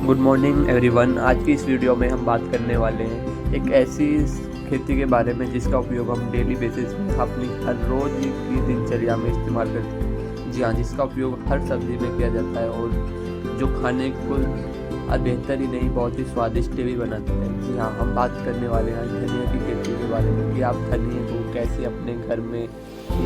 Good morning everyone. आज की इस वीडियो में हम बात करने वाले हैं एक ऐसी खेती के बारे में जिसका उपयोग हम डेली बेसिस में अपनी हर रोज़ की दिनचर्या में इस्तेमाल करते हैं। जी हाँ, जिसका उपयोग हर सब्जी में किया जाता है और जो खाने को बेहतर ही नहीं बहुत ही स्वादिष्ट भी बनाता है। जी हाँ, हम बात करने वाले हैं धनिया की खेती के बारे में कि आप धनिया को कैसे अपने घर में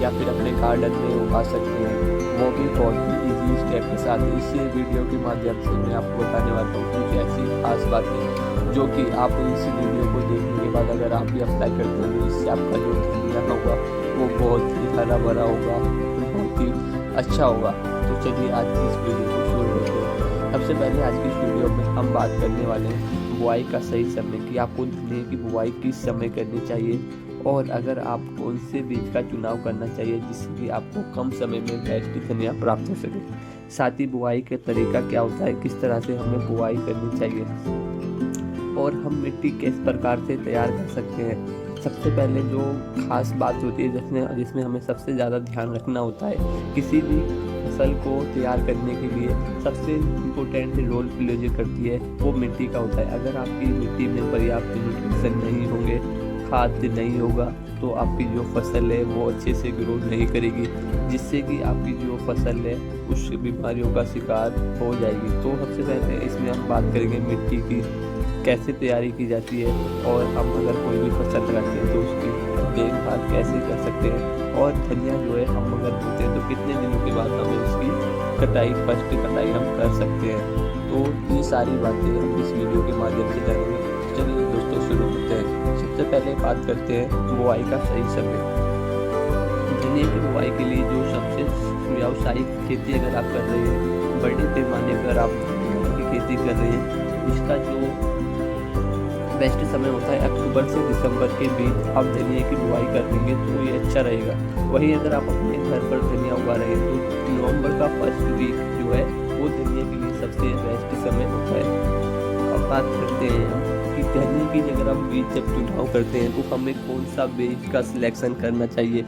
या फिर अपने गार्डन में उगा सकते हैं, वो भी बहुत ही इजी स्टेप के साथ। इस वीडियो के माध्यम से मैं आपको बताने वाला हूँ कुछ ऐसी खास बातें जो कि आप इस वीडियो को देखने के बाद अगर आप भी अप्लाई करते हैं तो इससे आपका जो धनिया होगा वो बहुत ही हरा भरा होगा, बहुत ही अच्छा होगा। तो चलिए आज की इस वीडियो को शुरू करते हैं। सबसे पहले आज की इस वीडियो में हम बात करने वाले हैं बुआई का सही समय, कि आपको धनिया की बुआई किस समय करनी चाहिए और अगर आप कौन से बीज का चुनाव करना चाहिए जिससे कि आपको कम समय में बेस्ट धनिया प्राप्त हो सके। साथ ही बुआई का तरीका क्या होता है, किस तरह से हमें बुआई करनी चाहिए और हम मिट्टी किस प्रकार से तैयार कर सकते हैं। सबसे पहले जो खास बात होती है जिसमें हमें सबसे ज़्यादा ध्यान रखना होता है, किसी भी फसल को तैयार करने के लिए सबसे इम्पोर्टेंट रोल प्ले जो करती है वो मिट्टी का होता है। अगर आपकी मिट्टी में पर्याप्त न्यूट्रिशन नहीं होंगे, खाद नहीं होगा, तो आपकी जो फसल है वो अच्छे से ग्रो नहीं करेगी, जिससे कि आपकी जो फसल है कुछ बीमारियों का शिकार हो जाएगी। तो सबसे पहले इसमें हम बात करेंगे मिट्टी की कैसे तैयारी की जाती है और हम अगर कोई भी फसल लगाते हैं तो उसकी देखभाल कैसे कर सकते हैं, और धनिया जो है हम अगर बोते हैं तो कितने दिनों के बाद हमें उसकी फर्स्ट कटाई हम कर सकते हैं। तो ये सारी बातें हम इस वीडियो के माध्यम से जानेंगे। चलिए दोस्तों शुरू करते हैं। सबसे पहले बात करते हैं बुआई का सही समय। धनिया की बुआई के लिए जो सबसे व्यावसायिक खेती अगर आप कर रहे हैं, बड़े पैमाने पर आप धनिया की खेती कर रहे हैं, इसका जो बेस्ट समय होता है अक्टूबर से दिसंबर के बीच आप धनिया की बुआई कर लेंगे तो ये अच्छा रहेगा। वहीं अगर आप अपने घर पर धनिया उगा रहे हैं तो नवंबर का फर्स्ट वीक जो है वो धनिया के लिए सबसे बेस्ट समय होता है। अब बात करते हैं कि धनिया की अगर हम बीज जब चुनाव करते हैं तो हमें कौन सा बीज का सिलेक्शन करना चाहिए।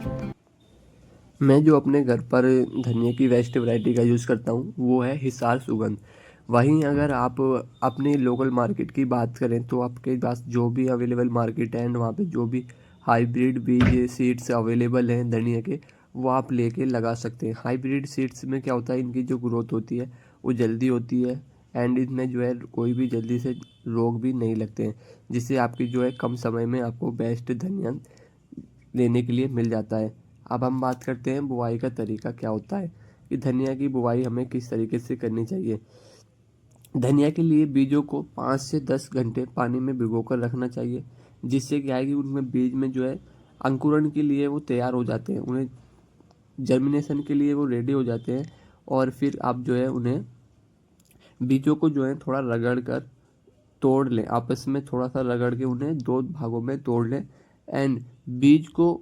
मैं जो अपने घर पर धनिया की बेस्ट वैरायटी का यूज़ करता हूँ वो है हिसार सुगंध। वहीं अगर आप अपने लोकल मार्केट की बात करें तो आपके पास जो भी अवेलेबल मार्केट है एंड वहाँ पे जो भी हाइब्रिड बीज सीड्स अवेलेबल हैं धनिया के, वो आप लेके लगा सकते हैं। हाइब्रिड सीड्स में क्या होता है, इनकी जो ग्रोथ होती है वो जल्दी होती है एंड इनमें जो है कोई भी जल्दी से रोग भी नहीं लगते हैं, जिससे आपकी जो है कम समय में आपको बेस्ट धनिया लेने के लिए मिल जाता है। अब हम बात करते हैं बुआई का तरीका क्या होता है, कि धनिया की बुआई हमें किस तरीके से करनी चाहिए। धनिया के लिए बीजों को 5 से 10 घंटे पानी में भिगोकर रखना चाहिए, जिससे क्या है कि उनमें बीज में जो है अंकुरण के लिए वो तैयार हो जाते हैं, उन्हें जर्मिनेशन के लिए वो रेडी हो जाते हैं। और फिर आप जो है उन्हें बीजों को जो है थोड़ा रगड़ कर तोड़ लें, आपस में थोड़ा सा रगड़ के उन्हें 2 भागों में तोड़ लें एंड बीज को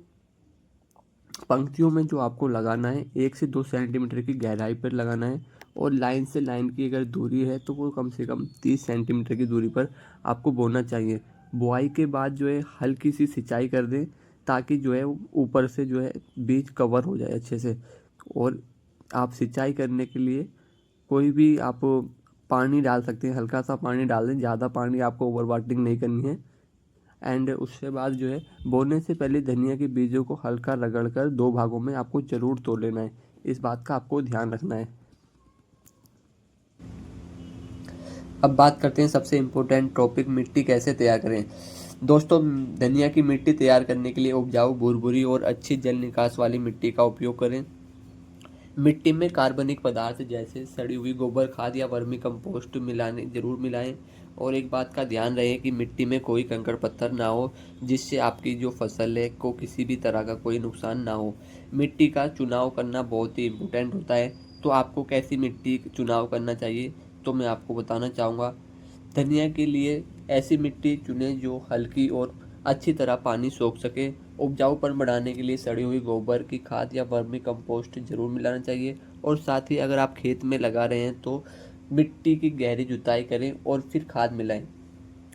पंक्तियों में जो आपको लगाना है 1 से 2 सेंटीमीटर की गहराई पर लगाना है, और लाइन से लाइन की अगर दूरी है तो वो कम से कम 30 सेंटीमीटर की दूरी पर आपको बोना चाहिए। बुआई के बाद जो है हल्की सी सिंचाई कर दें ताकि जो है ऊपर से जो है बीज कवर हो जाए अच्छे से। और आप सिंचाई करने के लिए कोई भी आप पानी डाल सकते हैं, हल्का सा पानी डाल दें, ज़्यादा पानी आपको ओवर वाटरिंग नहीं करनी है। एंड उसके बाद जो है बोने से पहले धनिया के बीजों को हल्का रगड़कर 2 भागों में आपको ज़रूर तोड़ लेना है, इस बात का आपको ध्यान रखना है। अब बात करते हैं सबसे इम्पोर्टेंट टॉपिक, मिट्टी कैसे तैयार करें। दोस्तों, धनिया की मिट्टी तैयार करने के लिए उपजाऊ, भुरभुरी और अच्छी जल निकास वाली मिट्टी का उपयोग करें। मिट्टी में कार्बनिक पदार्थ जैसे सड़ी हुई गोबर खाद या वर्मी कंपोस्ट जरूर मिलाएं। और एक बात का ध्यान रहे कि मिट्टी में कोई कंकड़ पत्थर ना हो, जिससे आपकी जो फसल है को किसी भी तरह का कोई नुकसान ना हो। मिट्टी का चुनाव करना बहुत ही इम्पोर्टेंट होता है। तो आपको कैसी मिट्टी चुनाव करना चाहिए तो मैं आपको बताना चाहूँगा। धनिया के लिए ऐसी मिट्टी चुनें जो हल्की और अच्छी तरह पानी सोख सके। उपजाऊपन बढ़ाने के लिए सड़ी हुई गोबर की खाद या वर्मी कंपोस्ट जरूर मिलाना चाहिए। और साथ ही अगर आप खेत में लगा रहे हैं तो मिट्टी की गहरी जुताई करें और फिर खाद मिलाएं।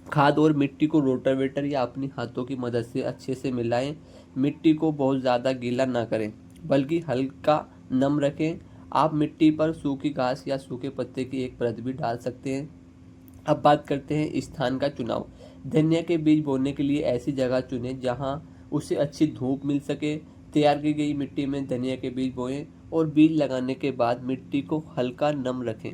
खाद और मिट्टी को रोटावेटर या अपनी हाथों की मदद से अच्छे से मिलाएं। मिट्टी को बहुत ज़्यादा गीला ना करें बल्कि हल्का नम रखें। आप मिट्टी पर सूखी घास या सूखे पत्ते की एक परत भी डाल सकते हैं। अब बात करते हैं स्थान का चुनाव। धनिया के बीज बोने के लिए ऐसी जगह चुनें जहां उसे अच्छी धूप मिल सके। तैयार की गई मिट्टी में धनिया के बीज बोएं और बीज लगाने के बाद मिट्टी को हल्का नम रखें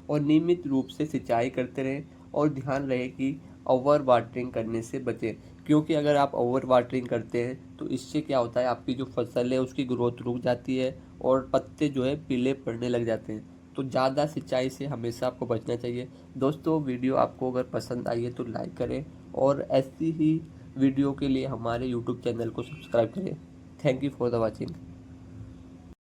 और नियमित रूप से सिंचाई करते रहें। और ध्यान रहे कि ओवर वाटरिंग करने से बचें, क्योंकि अगर आप ओवर वाटरिंग करते हैं तो इससे क्या होता है, आपकी जो फसल है उसकी ग्रोथ रुक जाती है और पत्ते जो है पीले पड़ने लग जाते हैं। तो ज़्यादा सिंचाई से हमेशा आपको बचना चाहिए। दोस्तों, वीडियो आपको अगर पसंद आई है तो लाइक करें और ऐसी ही वीडियो के लिए हमारे यूट्यूब चैनल को सब्सक्राइब करें। Thank you for the watching.